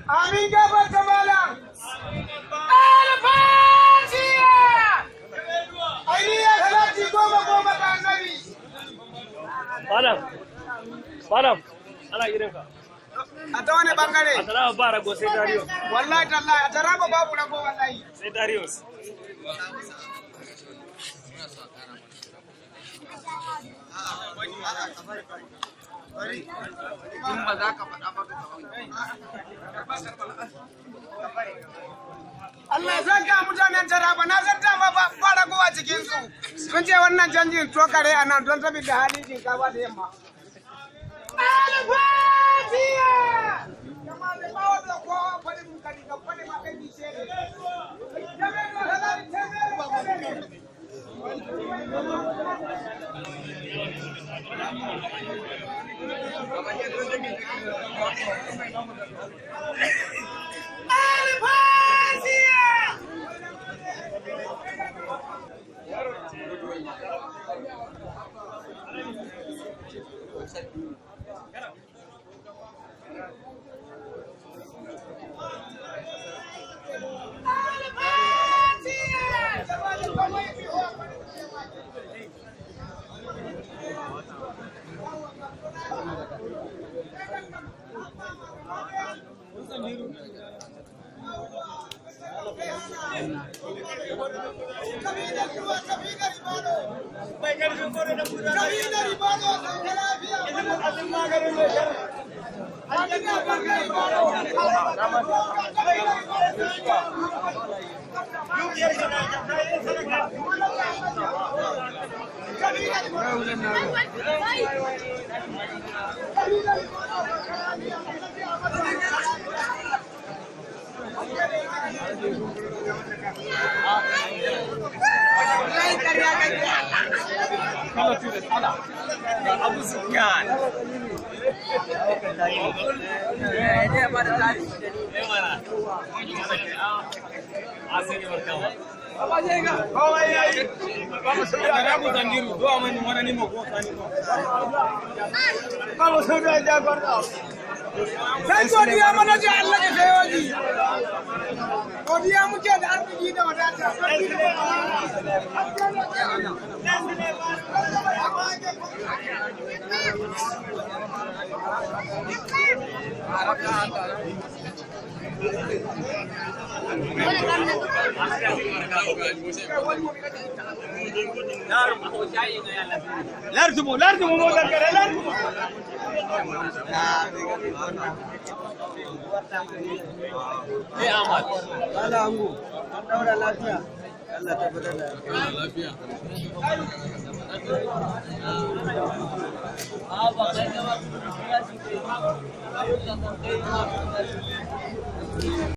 Amin gabar ta malam. Alfatiya. Ainiya salati goma goma ga annabi. Malam, ana gidanka. A ta wani bangare? A taraba ba rago sai Darius. Wallahi tallahi a taraba babu rago wallahi. Sai Darius. Allah ya saka mutanen taraba na san dama ba rago a cikinsu. Sun ce wannan canjin tokare a nan don saboda halin shinkafa da yamma. Alfatiya! Jama'a da bawa da kowa faɗin kari ga faɗin makai bishe ne. Jami'in masalari ta ne. Abu Sufyan. Sai godiya mana da Allah ya sayoji. Godiya muke da arziki da wadata. Lardumu motar kare lardumu. Ahmad. Allah angu. Daura lafiya. Allah tabbatar da lafiya. Ah,